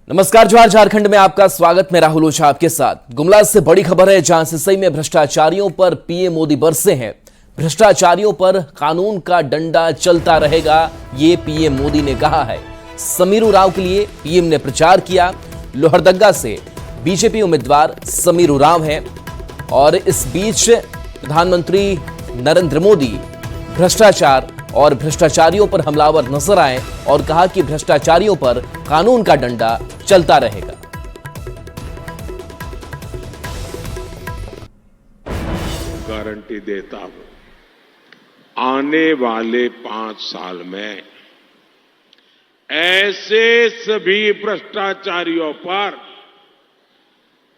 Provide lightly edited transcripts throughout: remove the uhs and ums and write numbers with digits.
नमस्कार, जोहार। झारखंड में आपका स्वागत। मैं राहुल ओझा आपके साथ। गुमला से बड़ी खबर है, जहां सिसई में भ्रष्टाचारियों पर पीएम मोदी बरसे हैं। भ्रष्टाचारियों पर कानून का डंडा चलता रहेगा, ये पीएम मोदी ने कहा है। समीर उरांव के लिए पीएम ने प्रचार किया। लोहरदगा से बीजेपी उम्मीदवार समीर उरांव हैं और इस बीच प्रधानमंत्री नरेंद्र मोदी भ्रष्टाचार और भ्रष्टाचारियों पर हमलावर नजर आए और कहा कि भ्रष्टाचारियों पर कानून का डंडा चलता रहेगा। गारंटी देता हूं, आने वाले 5 साल में ऐसे सभी भ्रष्टाचारियों पर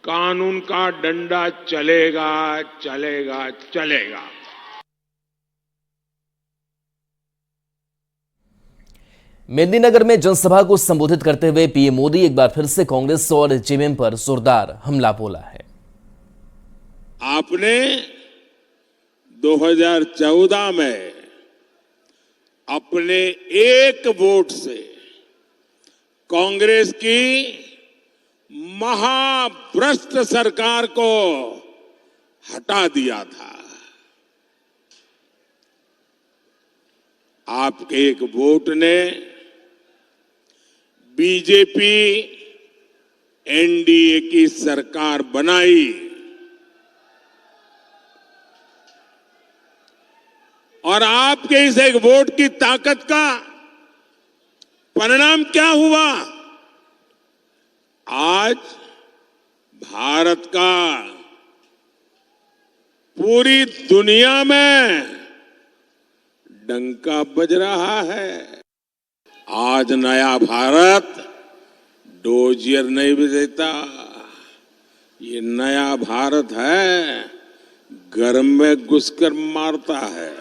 कानून का डंडा चलेगा, चलेगा, चलेगा। मेदिनीनगर में जनसभा को संबोधित करते हुए पीएम मोदी एक बार फिर से कांग्रेस और जेएमएम पर जोरदार हमला बोला है। आपने 2014 में अपने एक वोट से कांग्रेस की महाभ्रष्ट सरकार को हटा दिया था। आपके एक वोट ने बीजेपी एनडीए की सरकार बनाई और आपके इस एक वोट की ताकत का परिणाम क्या हुआ? आज भारत का पूरी दुनिया में डंका बज रहा है। आज नया भारत डोजियर नहीं बजेता, ये नया भारत है, घर में घुसकर मारता है।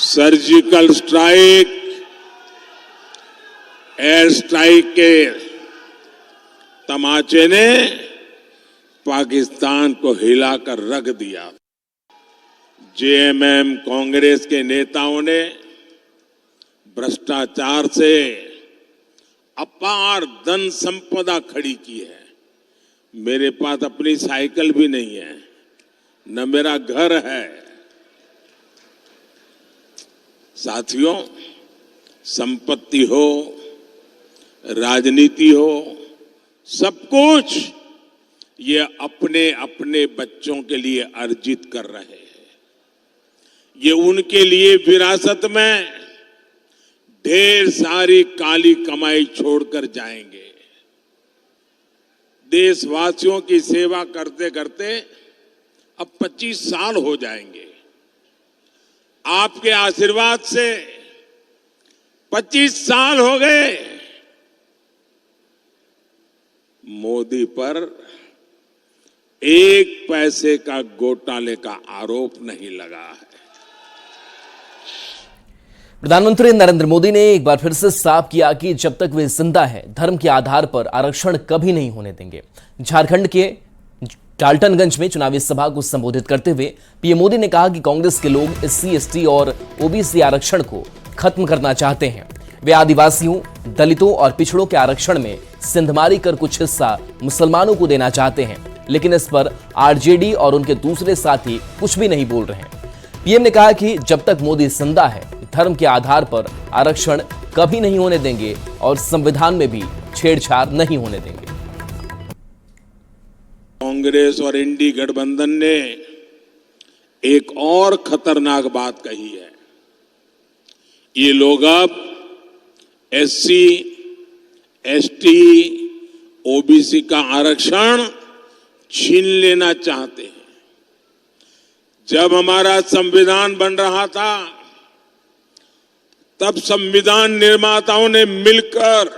सर्जिकल स्ट्राइक, एयर स्ट्राइक के तमाचे ने पाकिस्तान को हिलाकर रख दिया। जेएमएम कांग्रेस के नेताओं ने भ्रष्टाचार से अपार धन संपदा खड़ी की है। मेरे पास अपनी साइकिल भी नहीं है, न मेरा घर है। साथियों, संपत्ति हो, राजनीति हो, सब कुछ ये अपने अपने बच्चों के लिए अर्जित कर रहे हैं। ये उनके लिए विरासत में ढेर सारी काली कमाई छोड़कर जाएंगे। देशवासियों की सेवा करते करते अब 25 साल हो जाएंगे। आपके आशीर्वाद से 25 साल हो गए। मोदी पर एक पैसे का घोटाले का आरोप नहीं लगा है। प्रधानमंत्री नरेंद्र मोदी ने एक बार फिर से साफ किया कि जब तक वे जिंदा हैं, धर्म के आधार पर आरक्षण कभी नहीं होने देंगे। झारखंड के डाल्टनगंज में चुनावी सभा को संबोधित करते हुए पीएम मोदी ने कहा कि कांग्रेस के लोग एससी, एसटी और ओबीसी आरक्षण को खत्म करना चाहते हैं। वे आदिवासियों, दलितों और पिछड़ों के आरक्षण में सिंधमारी कर कुछ हिस्सा मुसलमानों को देना चाहते हैं, लेकिन इस पर आरजेडी और उनके दूसरे साथी कुछ भी नहीं बोल रहे हैं। पीएम ने कहा कि जब तक मोदी जिंदा है, धर्म के आधार पर आरक्षण कभी नहीं होने देंगे और संविधान में भी छेड़छाड़ नहीं होने देंगे। कांग्रेस और इंडी गठबंधन ने एक और खतरनाक बात कही है। ये लोग अब एससी, एसटी, ओबीसी का आरक्षण छीन लेना चाहते हैं। जब हमारा संविधान बन रहा था, तब संविधान निर्माताओं ने मिलकर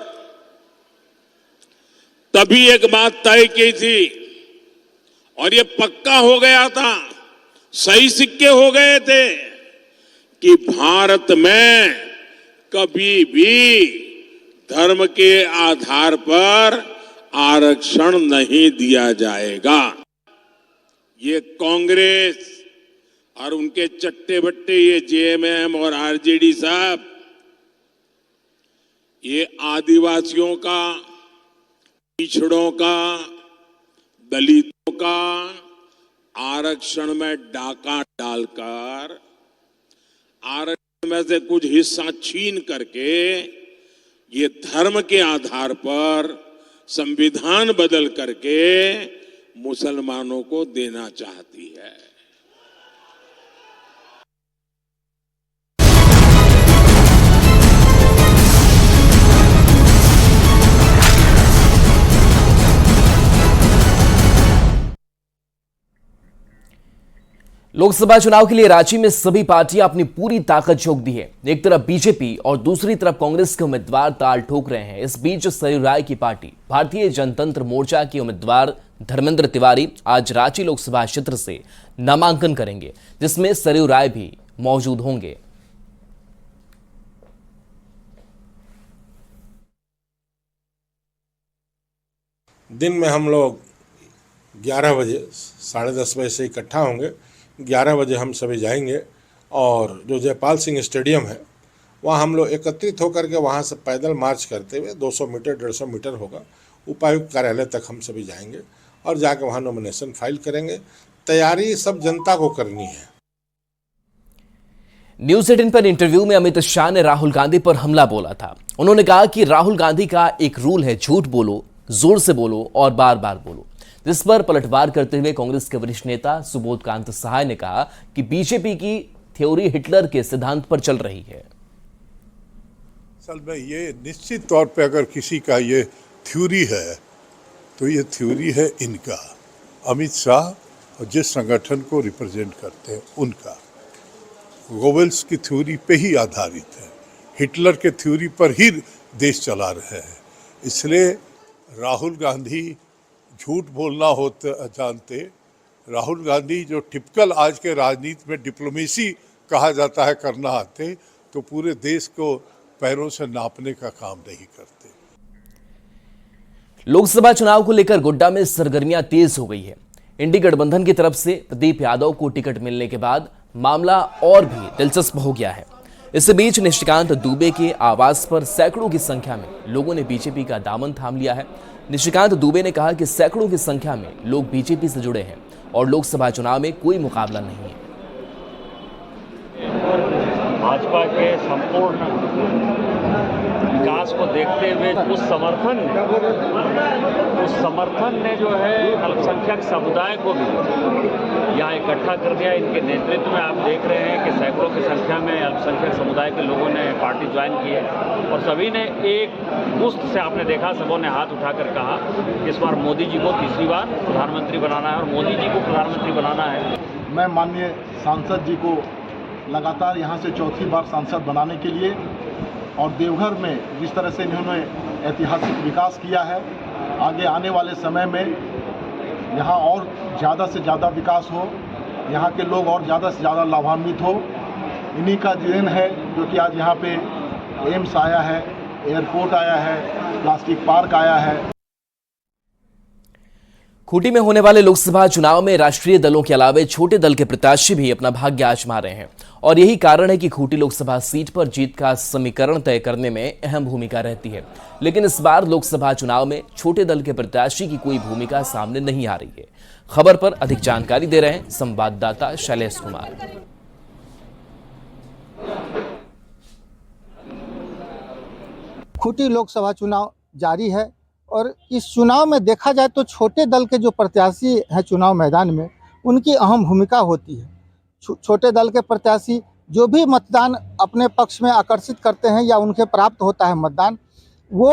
तभी एक बात तय की थी और ये पक्का हो गया था, सही सिक्के हो गए थे कि भारत में कभी भी धर्म के आधार पर आरक्षण नहीं दिया जाएगा। ये कांग्रेस और उनके चट्टे बट्टे ये जेएमएम और आरजेडी साहब ये आदिवासियों का, पिछड़ों का, दलितों का आरक्षण में डाका डालकर आरक्षण में से कुछ हिस्सा छीन करके ये धर्म के आधार पर संविधान बदल करके मुसलमानों को देना चाहती है। लोकसभा चुनाव के लिए रांची में सभी पार्टियां अपनी पूरी ताकत झोंक दी है। एक तरफ बीजेपी और दूसरी तरफ कांग्रेस के उम्मीदवार ताल ठोक रहे हैं। इस बीच सरयू राय की पार्टी भारतीय जनतंत्र मोर्चा के उम्मीदवार धर्मेंद्र तिवारी आज रांची लोकसभा क्षेत्र से नामांकन करेंगे, जिसमें सरयू राय भी मौजूद होंगे। दिन में हम लोग 11 बजे 10:30 बजे से इकट्ठा होंगे। 11 बजे हम सभी जाएंगे और जो जयपाल सिंह स्टेडियम है वहाँ हम लोग एकत्रित होकर के वहाँ से पैदल मार्च करते हुए 200 मीटर 150 मीटर होगा, उपायुक्त कार्यालय तक हम सभी जाएंगे और जाकर वहाँ नॉमिनेशन फाइल करेंगे। तैयारी सब जनता को करनी है। न्यूज 18 पर इंटरव्यू में अमित शाह ने राहुल गांधी पर हमला बोला था। उन्होंने कहा कि राहुल गांधी का एक रूल है, झूठ बोलो, जोर से बोलो और बार बार बोलो, जिस पर पलटवार करते हुए कांग्रेस के वरिष्ठ नेता सुबोध कांत सहाय ने कहा कि बीजेपी की थ्योरी हिटलर के सिद्धांत पर चल रही है। असल में ये निश्चित तौर पे अगर किसी का ये थ्योरी है तो ये थ्योरी है इनका, अमित शाह और जिस संगठन को रिप्रेजेंट करते हैं उनका। गोबल्स की थ्योरी पे ही आधारित है, हिटलर के थ्योरी पर ही देश चला रहे हैं। इसलिए राहुल गांधी झूठ बोलना होते जानते, राहुल गांधी जो टिपिकल आज के राजनीति में डिप्लोमेसी कहा जाता है करना आते, तो पूरे देश को पैरों से नापने का काम नहीं करते। लोकसभा चुनाव को लेकर गोड्डा में सरगर्मियां तेज हो गई है। इंडी गठबंधन की तरफ से प्रदीप यादव को टिकट मिलने के बाद मामला और भी दिलचस्प हो गया है। इस बीच निशिकांत दुबे के आवास पर सैकड़ों की संख्या में लोगों ने बीजेपी का दामन थाम लिया है। निशिकांत दुबे ने कहा कि सैकड़ों की संख्या में लोग बीजेपी से जुड़े हैं और लोकसभा चुनाव में कोई मुकाबला नहीं है। भाजपा के संपूर्ण विकास को देखते हुए उस समर्थन ने जो है अल्पसंख्यक समुदाय को भी यहाँ इकट्ठा कर दिया। इनके नेतृत्व में आप देख रहे हैं कि सैकड़ों की संख्या में अल्पसंख्यक समुदाय के लोगों ने पार्टी ज्वाइन की है और सभी ने एक मुश्त से, आपने देखा, सबों ने हाथ उठाकर कहा कि इस बार मोदी जी को तीसरी बार प्रधानमंत्री बनाना है और मोदी जी को प्रधानमंत्री बनाना है। मैं माननीय सांसद जी को लगातार यहाँ से चौथी बार सांसद बनाने के लिए और देवघर में जिस तरह से इन्होंने ऐतिहासिक विकास किया है, आगे आने वाले समय में यहाँ और ज़्यादा से ज़्यादा विकास हो, यहाँ के लोग और ज़्यादा से ज़्यादा लाभान्वित हो, इन्हीं का देन है जो कि आज यहाँ पे एम्स आया है, एयरपोर्ट आया है, प्लास्टिक पार्क आया है। खूंटी में होने वाले लोकसभा चुनाव में राष्ट्रीय दलों के अलावे छोटे दल के प्रत्याशी भी अपना भाग्य आजमा रहे हैं और यही कारण है कि खूंटी लोकसभा सीट पर जीत का समीकरण तय करने में अहम भूमिका रहती है। लेकिन इस बार लोकसभा चुनाव में छोटे दल के प्रत्याशी की कोई भूमिका सामने नहीं आ रही है। खबर पर अधिक जानकारी दे रहे हैं संवाददाता शैलेश कुमार। खूंटी लोकसभा चुनाव जारी है और इस चुनाव में देखा जाए तो छोटे दल के जो प्रत्याशी हैं चुनाव मैदान में, उनकी अहम भूमिका होती है। छोटे दल के प्रत्याशी जो भी मतदान अपने पक्ष में आकर्षित करते हैं या उनके प्राप्त होता है मतदान, वो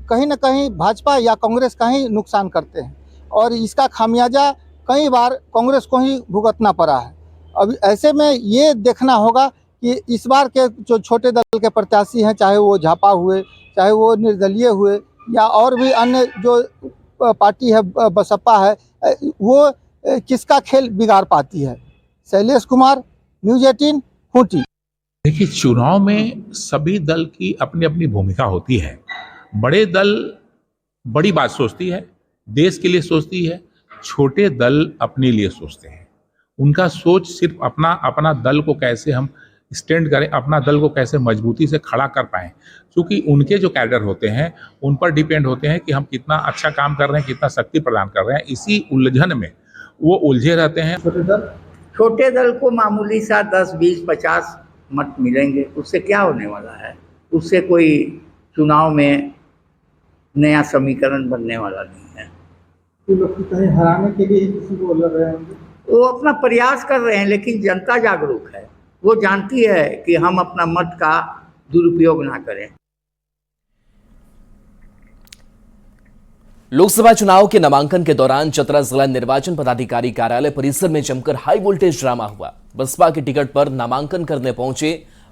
कहीं ना कहीं भाजपा या कांग्रेस का ही नुकसान करते हैं और इसका खामियाजा कई बार कांग्रेस को ही भुगतना पड़ा है। अब ऐसे में ये देखना होगा कि इस बार के जो छोटे दल के प्रत्याशी हैं, चाहे वो झापा हुए, चाहे वो निर्दलीय हुए या और भी अन्य जो पार्टी है बसपा है, वो किसका खेल बिगाड़ पाती है। शैलेश कुमार, न्यूज 18, खूंटी। देखिए, चुनाव में सभी दल की अपनी अपनी भूमिका होती है। बड़े दल बड़ी बात सोचती है, देश के लिए सोचती है, छोटे दल अपने लिए सोचते हैं। उनका सोच सिर्फ अपना दल को कैसे हम स्टैंड करें, अपना दल को कैसे मजबूती से खड़ा कर पाएं, क्योंकि उनके जो कैडर होते हैं उन पर डिपेंड होते हैं कि हम कितना अच्छा काम कर रहे हैं, कितना शक्ति प्रदान कर रहे हैं। इसी उलझन में वो उलझे रहते हैं। छोटे दल को मामूली सा 10, 20, 50 मत मिलेंगे, उससे क्या होने वाला है? उससे कोई चुनाव में नया समीकरण बनने वाला नहीं है। लोग कहीं हराने के लिए किसी को लग रहे होंगे, वो अपना प्रयास कर रहे हैं, लेकिन जनता जागरूक है, वो जानती है कि हम अपना मत का दुरुपयोग ना करें। लोकसभा चुनाव के नामांकन के दौरान चतरा जिला निर्वाचन पदाधिकारी कार्यालय परिसर में जमकर हाई वोल्टेज ड्रामा हुआ। बसपा के टिकट पर नामांकन करने पहुंचे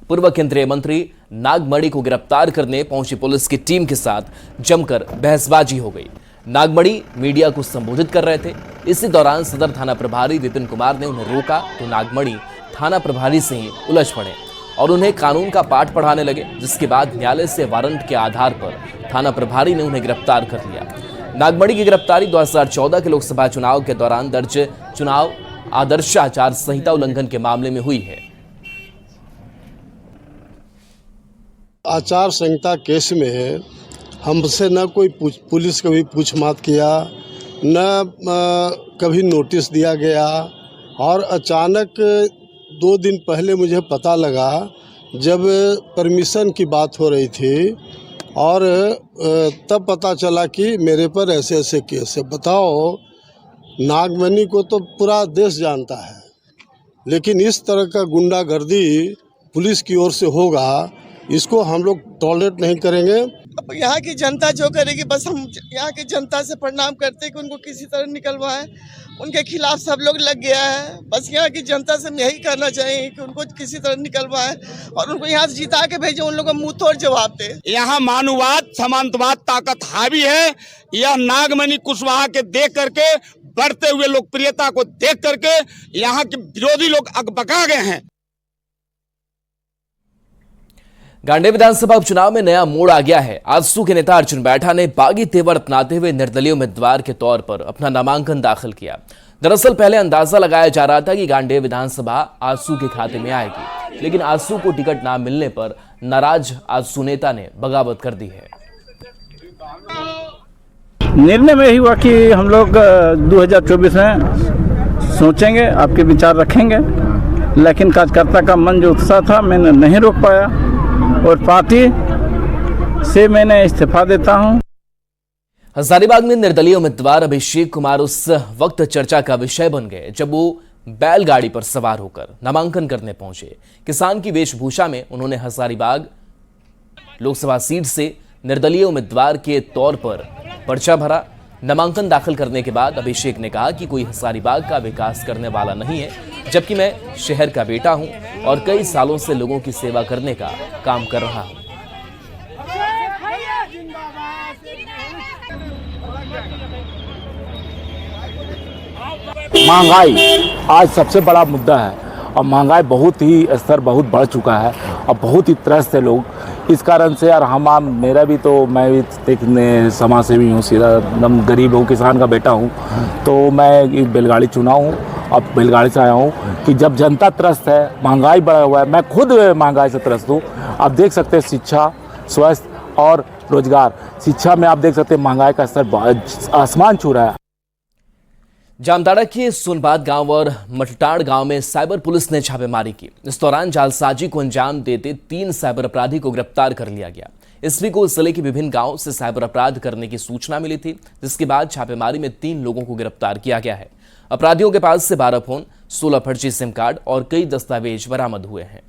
पूर्व केंद्रीय मंत्री नागमणि को गिरफ्तार करने पहुंची पुलिस की टीम के साथ जमकर बहसबाजी हो गई। नागमणि मीडिया को संबोधित कर रहे थे। इसी दौरान सदर थाना प्रभारी विपिन कुमार ने उन्हें रोका तो नागमणि थाना प्रभारी से ही उलझ पड़े और उन्हें कानून का पाठ पढ़ाने लगे, जिसके बाद न्यायालय से वारंट के आधार पर थाना प्रभारी ने उन्हें गिरफ्तार कर लिया। नागमणि की गिरफ्तारी 2014 के लोकसभा चुनाव के दौरान दर्ज चुनाव आदर्श आचार संहिता उल्लंघन के मामले में हुई है। आचार संहिता केस में हमसे न कोई पुलिस कभी पूछताछ किया, न कभी नोटिस दिया गया, और अचानक 2 दिन पहले मुझे पता लगा जब परमिशन की बात हो रही थी, और तब पता चला कि मेरे पर ऐसे ऐसे केस है। बताओ, नागमणि को तो पूरा देश जानता है, लेकिन इस तरह का गुंडागर्दी पुलिस की ओर से होगा, इसको हम लोग टॉलरेट नहीं करेंगे। अब यहाँ की जनता जो करेगी, बस हम यहाँ की जनता से प्रणाम करते हैं कि उनको किसी तरह निकलवाएं। उनके खिलाफ सब लोग लग गया है, बस यहाँ की जनता से हम यही करना चाहिए कि उनको किसी तरह निकलवाएं और उनको यहाँ से जिता के भेजें, उन लोगों को मुंह तोड़ जवाब दे। यहाँ मानववाद, समानतावाद ताकत हावी है। यह नागमणि कुशवाहा के देख करके, बढ़ते हुए लोकप्रियता को देख करके यहाँ के विरोधी लोग अकबका गए हैं। गांडेय विधानसभा उपचुनाव में नया मोड़ आ गया है। आजसू के नेता अर्जुन बैठा ने बागी तेवर अपनाते हुए निर्दलीय उम्मीदवार के तौर पर अपना नामांकन दाखिल किया। दरअसल पहले अंदाजा लगाया जा रहा था कि गांडेय विधानसभा आजसू के खाते में आएगी, लेकिन आजसू को टिकट ना मिलने पर नाराज आजसू नेता ने बगावत कर दी है। निर्णय में ही हुआ कि हम लोग 2024 में सोचेंगे, आपके विचार रखेंगे, लेकिन कार्यकर्ता का मन जो उत्साह था मैंने नहीं रोक पाया और पार्टी से मैंने इस्तीफा देता हूं। हजारीबाग में निर्दलीय उम्मीदवार अभिषेक कुमार उस वक्त चर्चा का विषय बन गए जब वो बैलगाड़ी पर सवार होकर नामांकन करने पहुंचे। किसान की वेशभूषा में उन्होंने हजारीबाग लोकसभा सीट से निर्दलीय उम्मीदवार के तौर पर पर्चा भरा। नामांकन दाखिल करने के बाद अभिषेक ने कहा कि कोई हजारीबाग का विकास करने वाला नहीं है, जबकि मैं शहर का बेटा हूं और कई सालों से लोगों की सेवा करने का काम कर रहा हूं। महंगाई आज सबसे बड़ा मुद्दा है और महंगाई बहुत ही स्तर बहुत बढ़ चुका है और बहुत ही त्रस्त है लोग। इस कारण से यार मेरा भी तो, मैं भी एक समाज सेवी हूँ, सीधा एकदम गरीब हूँ, किसान का बेटा हूँ, तो मैं एक बैलगाड़ी चुना हूँ। अब बैलगाड़ी से आया हूँ कि जब जनता त्रस्त है, महंगाई बढ़ा हुआ है, मैं खुद महंगाई से त्रस्त हूँ। आप देख सकते हैं शिक्षा, स्वास्थ्य और रोजगार। शिक्षा में आप देख सकते हैं महंगाई का स्तर आसमान छू रहा है। जामताड़ा के सोनबाद गांव और मटटाड़ गांव में साइबर पुलिस ने छापेमारी की। इस दौरान जालसाजी को अंजाम देते 3 साइबर अपराधी को गिरफ्तार कर लिया गया। इसवी को जिले के विभिन्न गांवों से साइबर अपराध करने की सूचना मिली थी, जिसके बाद छापेमारी में 3 लोगों को गिरफ्तार किया गया है। अपराधियों के पास से 12 फोन, 16 फर्जी सिम कार्ड और कई दस्तावेज बरामद हुए हैं।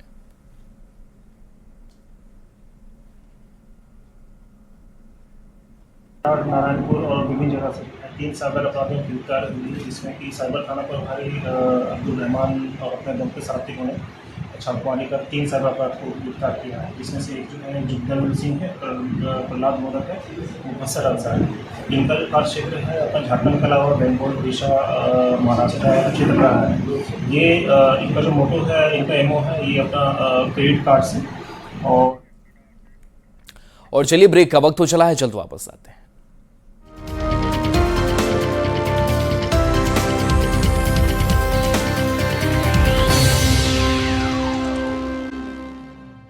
नारायणपुर और विभिन्न जगह से 3 साइबर अपराधियों की गिरफ्तारी हुई, जिसमें कि साइबर थाना प्रभारी अब्दुल रहमान और अपने दम के साथियों ने छापेमारी कर 3 साइबर अपराध को गिरफ्तार किया है। जिसमें से एक जो है जुगनल सिंह है, प्रहलाद मोदक है, वो बसर अल्सा है। इनका जो कार्य क्षेत्र है अपना झारखंड के अलावा बेंगोल, उड़ीसा, महाराष्ट्र क्षेत्र रहा है। ये इनका जो मोटो है, इनका एमओ है, ये अपना क्रेडिट कार्ड से। और चलिए ब्रेक का वक्त हो चला है, जल्द वापस आते हैं।